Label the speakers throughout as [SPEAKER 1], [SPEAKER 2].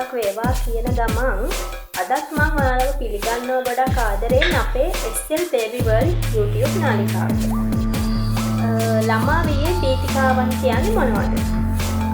[SPEAKER 1] දවසක් වේවා කියන ගමන් අදත් මම ඔයාලව පිළිගන්නවා ගොඩක් ආදරෙන් අපේ SL Baby World YouTube නාලිකාවට. ළමා වියේ පීඨිකාවන් කියන්නේ මොනවද?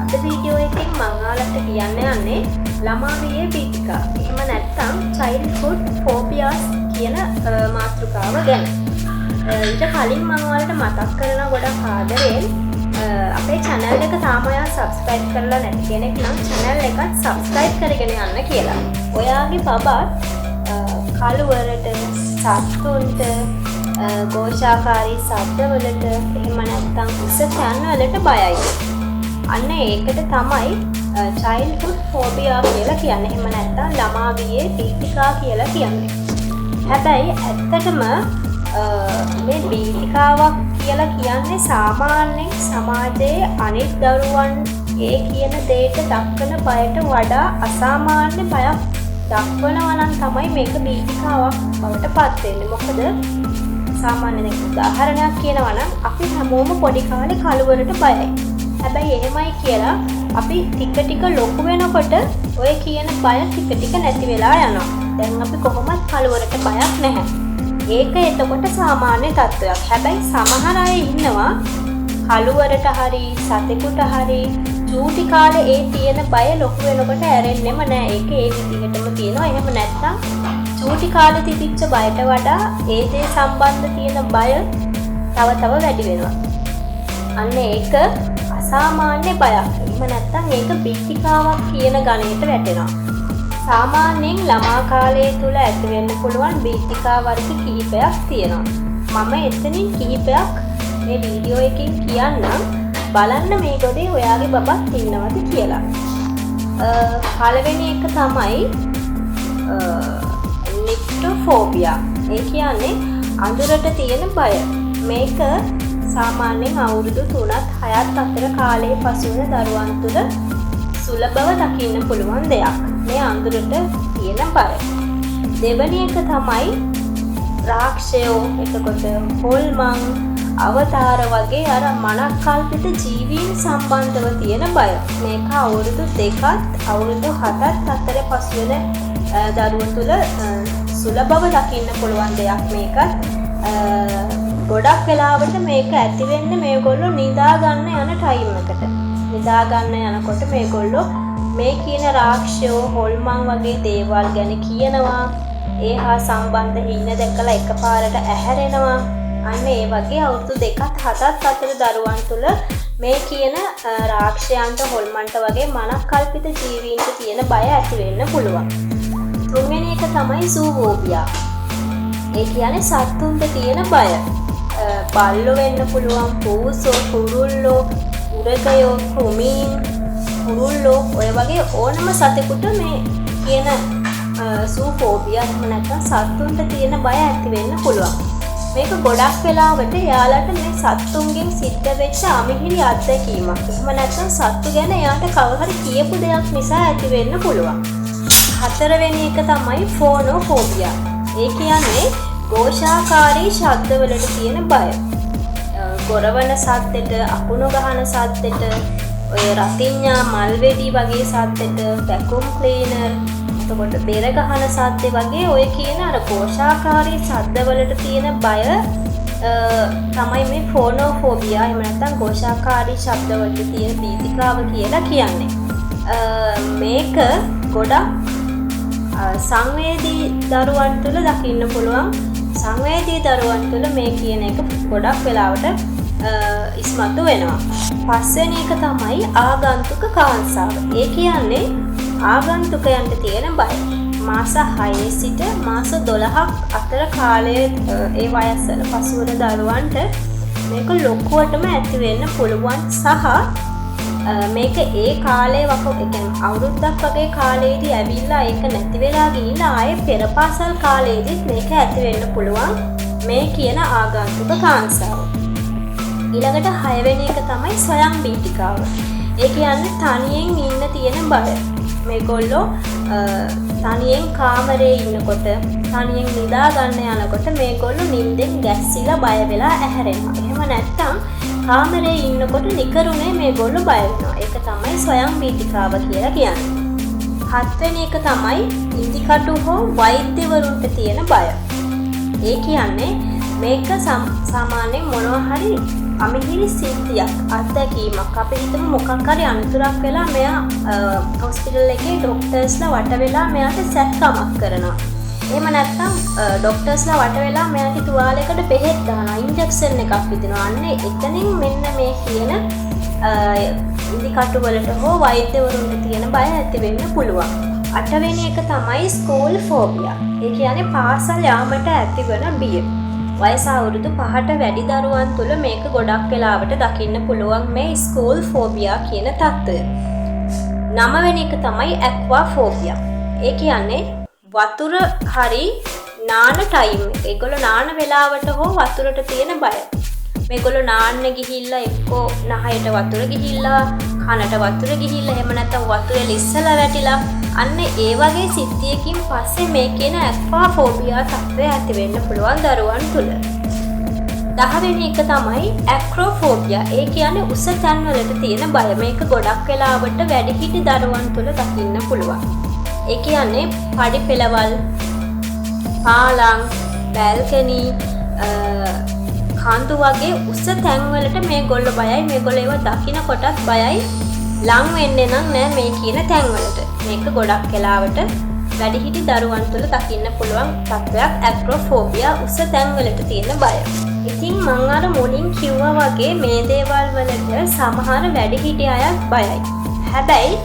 [SPEAKER 1] අද වීඩියෝ එකෙන් මම ඔයාලට කියන්න යන්නේ ළමා වියේ පීඨිකා. එහෙම නැත්නම් childhood phobias කියන මාතෘකාව ගැන. ඊට කලින් මම ඔයාලට මතක් කරනවා ගොඩක් ආදරෙන් අපේ channel එක තාම ඔයා subscribe කරලා නැති කෙනෙක් නම් channel එකත් subscribe කරගෙන යන්න කියලා. ඔයාගේ බබත් කළුවරට, සත්තුන්ට, ഘോഷාකාරී ශබ්දවලට එහෙම නැත්නම් උස කෑන් වලට බයයි. අන්න ඒකට තමයි childhood phobia කියලා කියන්නේ. එහෙම නැත්නම් ළමා වියේ පීඨිකා කියලා කියන්නේ. හැබැයි ඇත්තටම මේ පීඨිකාවක් කියලා කියන්නේ සාමාන්‍යයෙන් සමාජයේ අනිත් දරුවන් ඒ කියන දෙයට දක්වන බයට වඩා අසාමාන්‍ය බයක් දක්වනවා නම් තමයි මේක පීඨිකාවක් බවට පත් වෙන්නේ. මොකද සාමාන්‍යයෙන් උදාහරණයක් කියනවා නම් අපි හැමෝම පොඩි කාලේ කළුවරට බයයි. හැබැයි එහෙමයි කියලා අපි ටික ටික ලොකු වෙනකොට ඔය කියන බය ටික ටික නැති වෙලා යනවා. දැන් අපි කොහොමත් කළුවරට බයක් නැහැ. ඒක එතකොට සාමාන්‍ය තත්ත්වයක්. හැබැයි සමහර අය ඉන්නවා කළුවරට හරි සතෙකුට හරි චූටි කාලේ ඒ තියෙන බය ලොකු වෙනකොට ඇරෙන්නෙම නෑ. ඒක ඒ විදිහටම තියෙනවා. එහෙම නැත්නම් චූටි කාලේ තිබිච්ච බයට වඩා ඒ දේ සම්බන්ධ තියෙන බය තව වැඩි වෙනවා. අන්න ඒක අසාමාන්‍ය බයක්. එහෙම නැත්නම් ඒක පීඨිකාවක් කියන ගණයට වැටෙනවා. සාමාන්‍යයෙන් ළමා කාලය තුල ඇති වෙන්න පුළුවන් පීඨිකා වර්ග කිහිපයක් තියෙනවා. මම එතනින් කිහිපයක් මේ වීඩියෝ එකකින් කියන්නම්. බලන්න මේ ගොඩේ ඔයාගේ බබත් ඉන්නවද කියලා. පළවෙනි එක තමයි නික්ටෝෆෝබියා. ඒ කියන්නේ අඳුරට තියෙන බය. මේක සාමාන්‍යයෙන් අවුරුදු 3ත් 6ත් අතර කාලයේ පසු වෙන දරුවන් තුළ සුලභව දකින්න පුළුවන් දෙයක්. මේ අඳුරට තියෙන බය. දෙවැනි එක තමයි රාක්ෂයෝ, එතකොට හොල්මන්, අවතාර වගේ අර මනක්කල්පිත ජීවීන් සම්බන්ධව තියෙන බය. මේක අවුරුදු 2ත් අවුරුදු 7ත් අතර පසු වෙන දරුවෝ තුළ සුලභව දකින්න පුළුවන් දෙයක්. මේකත් ගොඩක් වෙලාවට මේක ඇති වෙන්නේ මේගොල්ලෝ නිදා ගන්න යන ටයිම් එකට. නිදා ගන්න යනකොට මේගොල්ලෝ මේ කියන රාක්ෂයෝ, හොල්මන් වගේ දේවල් ගැන කියනවා. ඒ හා සම්බන්ධ හිණ දැකලා එකපාරට ඇහැරෙනවා. අන්න ඒ වගේ අවුරුදු 2ත් 7ත් අතර දරුවන් තුළ මේ කියන රාක්ෂයන්ට, හොල්මන්ට වගේ මනක්කල්පිත ජීවීන්ට තියෙන බය ඇති වෙන්න පුළුවන්. තුන්වෙනි එක තමයි සූෆෝබියා. ඒ කියන්නේ සත්තුන්ට තියෙන බය. බල්ලෝ වෙන්න පුළුවන්, පූසෝ, කුරුල්ලෝ, උරගයෝ, කුමීන්, කුරුල්ලෝ ඔය වගේ ඕනම සතෙකුට මේ කියන සූෆෝබියා එහෙම නැත්නම් සත්තුන්ට තියෙන බය ඇති වෙන්න පුළුවන්. මේක ගොඩක් වෙලාවට එයාලට මේ සත්තුන්ගෙන් සිද්ධ වෙච්ච අමිහිරි අත්දැකීමක්. එහෙම නැත්නම් සත්තු ගැන එයාට කවුරු හරි කියපු දෙයක් නිසා ඇති වෙන්න පුළුවන්. හතරවෙනි එක තමයි ෆෝනෝෆෝබියා. ඒ කියන්නේ ഘോഷාකාරී ශබ්දවලට තියෙන බය. ගොරවන සද්දෙට, අකුණු ගහන සද්දෙට, ඔය රතිඤ්ඤා මල් වෙඩි වගේ සද්දෙට, වැකුම් ක්ලීනර්, එතකොට බෙර ගහන සද්ද වගේ ඔය කියන අර ഘോഷාකාරී ශබ්දවලට තියෙන බය තමයි මේ ෆෝනෝෆෝබියා. එහෙම නැත්නම් ഘോഷාකාරී ශබ්දවලට තියෙන පීඨිකාව කියලා කියන්නේ. මේක ගොඩක් සංවේදී දරුවන් තුළ දකින්න පුළුවන්. සංවේදී දරුවන් තුළ මේ කියන එක ගොඩක් වෙලාවට ඉස්මතු වෙනවා. පස්වෙනි එක තමයි ආගන්තුක කාංසාව. ඒ කියන්නේ ආගන්තුකයන්ට තියෙන බය. මාස 6 සිට මාස 12ක් අතර කාලයේ ඒ වයස්වල පසු වෙන දරුවන්ට මේක ලොකුවටම ඇති වෙන්න පුළුවන්. සහ මේක ඒ කාලේ අවුරුද්දක් වගේ කාලයේදී ඇවිල්ලා ඒක නැති වෙලා ගිහිල්ලා ආයේ පෙරපාසල් කාලයේදීත් මේක ඇති වෙන්න පුළුවන්. මේ කියන ආගන්තුක කාංසාව. ඊළඟට 6 වෙනි එක තමයි ස්වයං පීඨිකාව. ඒ කියන්නේ තනියෙන් ඉන්න තියෙන බය. මේගොල්ලෝ තනියෙන් කාමරේ ඉන්නකොට, තනියෙන් නිදා ගන්න යනකොට මේගොල්ලෝ නිින්දෙන් ගැස්සිලා බය වෙලා ඇහැරෙනවා. එහෙම නැත්නම් කාමරේ ඉන්නකොට නිකරුණේ මේගොල්ලෝ බය වෙනවා. ඒක තමයි ස්වයං පීඨිකාව කියලා කියන්නේ. හත්වෙනි එක තමයි ඉදිකටු හෝ වෛද්‍යවරුන්ට තියෙන බය. ඒ කියන්නේ මේක සාමාන්‍යයෙන් මොනවා හරි අමිහිරි සිද්ධියක් අත්දැකීමක්. අපි හිතමු මොකක් හරි අනතුරක් වෙලා මෙයා හොස්පිටල් එකේ ડોක්ටර්ස්ලා වට වෙලා මෙයාට සැත්කමක් කරනවා. එහෙම නැත්නම් ડોක්ටර්ස්ලා වට වෙලා මෙයාගේ තුවාලයකට බෙහෙත් දානවා, ඉන්ජෙක්ෂන් එකක් විදිනවා. අන්න එතනින් මෙන්න මේ කියන ඉදිකටු වලට හෝ වෛද්‍යවරුන්ට තියෙන බය ඇති වෙන්න පුළුවන්. 8 වෙනි එක තමයි ස්කූල් ෆෝබියා. ඒ කියන්නේ පාසල් යාමට ඇතිවන බිය. වයස අවුරුදු 5ට වැඩි දරුවන් තුළ මේක ගොඩක් වෙලාවට දකින්න පුළුවන් මේ ස්කූල් ෆෝබියා කියන තත්ත්වය. 9 වෙනි එක තමයි ඇක්වා ෆෝබියා. ඒ කියන්නේ වතුර හරි නාන ටයිම් එක. ඒගොල්ලෝ නාන වෙලාවට හෝ වතුරට තියෙන බය. මේගොල්ලෝ නාන්න ගිහිල්ලා එක්කෝ නහයට වතුර ගිහිල්ලා, කනට වතුර ගිහිල්ලා, එහෙම නැත්නම් වතුරේ ලිස්සලා වැටිලා, අන්න ඒ වගේ සිද්ධියකින් පස්සේ මේ කියන ඇක්වා ෆෝබියා තත්ත්වය ඇති වෙන්න පුළුවන් දරුවන් තුළ. 10 වෙනි එක තමයි ඇක්‍රෝෆෝබියා. ඒ කියන්නේ උස තැන් වලට තියෙන බය. මේක ගොඩක් වෙලාවට වැඩිහිටි දරුවන් තුළ දකින්න පුළුවන්. ඒ කියන්නේ පඩි පෙළවල්, පාලම්, බැල්කනි, කන්දු වගේ උස තැන්වලට මේගොල්ලෝ බයයි. මේගොල්ලෝ ඒවා දකින්න කොටත් බයයි. ලං වෙන්නේ නම් නෑ මේ කියන තැන්වලට. මේක ගොඩක් වෙලාවට වැඩිහිටි දරුවන් තුළ දකින්න පුළුවන් තත්ත්වයක් ඇක්‍රෝෆෝබියා, උස තැන්වලට තියෙන බය. ඉතින් මං අර මුලින් කිව්වා වගේ මේ දේවල් වලට සමහර වැඩිහිටි අයත් බයයි. හැබැයි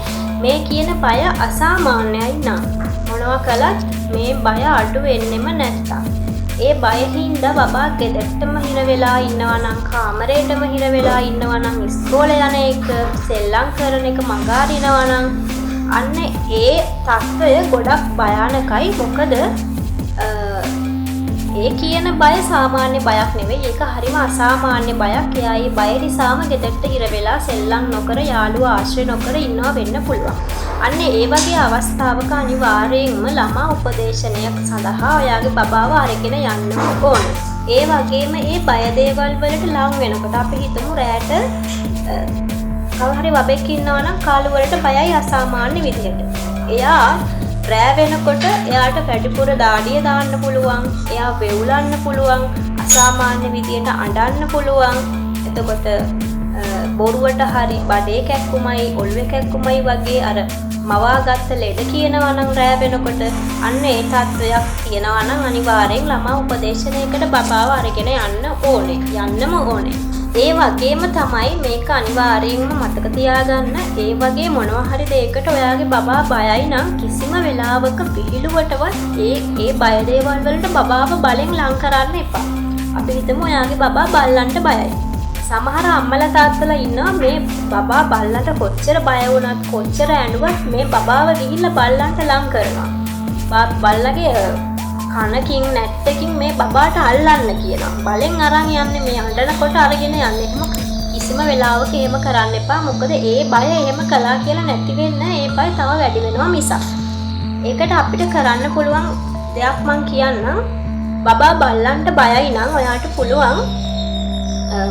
[SPEAKER 1] මේ කියන බය අසාමාන්‍යයි නම් මොනවා කළත් මේ බය අඩු වෙන්නෙම නැත්තම්. ඒ බය හින්දා බබා ගෙදරටම හිර වෙලා ඉන්නවා නම්, කාමරේටම හිර වෙලා ඉන්නවා නම්, ඉස්කෝලේ යන එක, සෙල්ලම් කරන එක මඟ අරිනවා නම්, අන්න ඒ තත්ත්වය ගොඩක් භයානකයි. මොකද ඒ කියන බය සාමාන්‍ය බයක් නෙවෙයි. ඒක හරිම අසාමාන්‍ය බයක්. එයා ඒ බය නිසාම ගෙදරට හිර වෙලා සෙල්ලම් නොකර, යාළුවා ආශ්‍රය නොකර ඉන්නවා වෙන්න පුළුවන්. අන්න ඒ වගේ අවස්ථාවක අනිවාර්යයෙන්ම ළමා උපදේශනයක් සඳහා ඔයාගේ බබාව අරගෙන යන්න ඕන. ඒ වගේම ඒ බය දේවල් වලට ලං වෙනකොට අපි හිතමු රැට කවුරු හරි වබෙක් ඉන්නවා නම් කාලු වලට බයයි අසාමාන්‍ය විදිහට. එයා රෑ වෙනකොට එයාට වැඩිපුර දාඩිය දාන්න පුළුවන්. එයා වෙවුලන්න පුළුවන්. අසාමාන්‍ය විදිහට අඬන්න පුළුවන්. එතකොට බොරුවට හරි බඩේ කැක්කුමයි, ඔළුවේ කැක්කුමයි වගේ අර මවාගත්ත ලෙඩ කියනවා නම් රෑ වෙනකොට, අන්න ඒ තත්ත්වයක් තියෙනවා නම් අනිවාර්යෙන් ළමා උපදේශනයකට බබාව අරගෙන යන්න ඕනේ. යන්නම ඕනේ. ඒ වගේම තමයි මේක අනිවාර්යෙන්ම මතක තියාගන්න. ඒ වගේ මොනවා හරි දෙයකට ඔයාගේ බබා බයයි නම් කිසිම වෙලාවක විහිළුවටවත් ඒ බය දේවල් වලට බබාව බලෙන් ලං කරන්න එපා. අපි හිතමු ඔයාගේ බබා බල්ලන්ට බයයි. සමහර අම්මලා තාත්තලා ඉන්නවා මේ බබා බල්ලන්ට කොච්චර බය වුණත්, කොච්චර ඇඬුවත් මේ බබාව ගිහිල්ලා බල්ලන්ට ලං කරනවා. බල්ලගේ කනකින් නැට්ටකින් මේ බබාට අල්ලන්න කියනවා. බලෙන් අරන් යන්නේ, මේ අඬනකොට අරගෙන යන්නේ. එහෙම කිසිම වෙලාවක එහෙම කරන්න එපා. මොකද ඒ බය එහෙම කළා කියලා නැති වෙන්න ඒ බය තව වැඩි වෙනවා මිසක්. ඒකට අපිට කරන්න පුළුවන් දෙයක් මං කියන්නම්. බබා බල්ලන්ට බයයි නම් ඔයාට පුළුවන්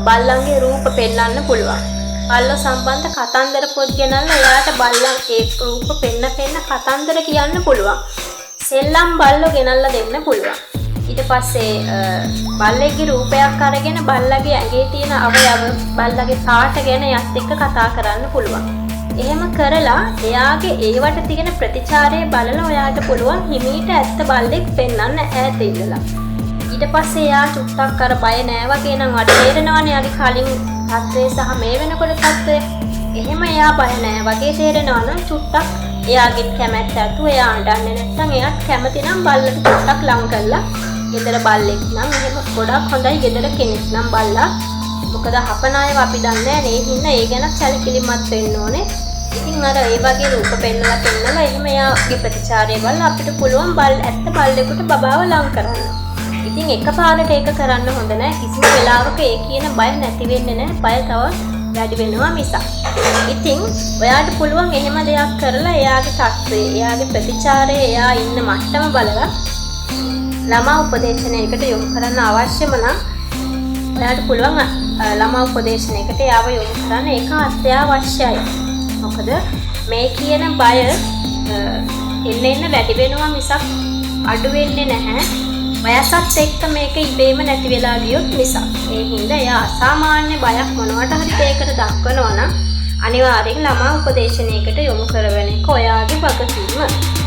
[SPEAKER 1] බල්ලන්ගේ රූප පෙන්වන්න පුළුවන්. බල්ල සම්බන්ධ කතන්දර පොත් ගෙනල්ලා එයාට බල්ලන් ඒ රූප පෙන්න කතන්දර කියන්න පුළුවන්. සෙල්ලම් බල්ලෝ ගෙනල්ලා දෙන්න පුළුවන්. ඊට පස්සේ බල්ලෙක්ගේ රූපයක් අරගෙන බල්ලගේ ඇඟේ තියෙන අවයව, බල්ලගේ පාට ගැන යත් එක්ක කතා කරන්න පුළුවන්. එහෙම කරලා එයාගේ ඒවට තියෙන ප්‍රතිචාරය බලලා ඔයාට පුළුවන් හිමීට ඇත්ත බල්ලෙක් පෙන්වන්න ඈත ඉඳලා. ඊට පස්සේ එයා චුට්ටක් අර බය නෑ වගේ නම් අර තේරෙනවනේ එයාගේ කලින් තත්ත්වය සහ මේ වෙනකොට තත්ත්වය. එහෙම එයා බය නෑ වගේ තේරෙනවා නම් චුට්ටක් එයාගේ කැමැත්ත ඇතුව එයා අඬන්නේ නැත්නම් එයාත් කැමති නම් බල්ලට චුට්ටක් ලං කරලා, ගෙදර බල්ලෙක් නම් එහෙම ගොඩක් හොඳයි ගෙදර කෙනෙක් නම් බල්ලා. මොකද හපනායව අපි දන්නේ නෑ නේ. හින්දා ඒ ගැන සැලකිලිමත් වෙන්න ඕනේ. ඉතින් අර ඒ වගේ රූප පෙන්නලා එහෙම එයාගේ ප්‍රතිචාරය බලලා අපිට පුළුවන් ඇත්ත බල්ලෙකුට බබාව ලං කරන්න. ඉතින් එකපාරට ඒක කරන්න හොඳ නෑ. කිසිම වෙලාවක ඒ කියන බය නැති වෙන්නේ නෑ. බය තව වැඩි වෙනවා මිසක්. ඉතින් ඔයාට පුළුවන් එහෙම දෙයක් කරලා එයාගේ තත්ත්වය, එයාගේ ප්‍රතිචාරය, එයා ඉන්න මට්ටම බලලා ළමා උපදේශනයකට යොමු කරන්න අවශ්‍යම නම් ඔයාට පුළුවන් ළමා උපදේශනයකට යාව යොමු කරන්න. ඒක අත්‍යවශ්‍යයි. මොකද මේ කියන බය එන්න වැඩි වෙනවා මිසක් අඩු වෙන්නේ නැහැ. වයසත් එක්ක මේක ඉබේම නැති වෙලා ගියොත් මිසක්. ඒ හින්දා එයා අසාමාන්‍ය බයක් මොනවට හරි දෙයකට දක්වනවා නම් අනිවාර්යෙන් ළමා උපදේශනයකට යොමු කරවන එක ඔයාගේ වගකීම.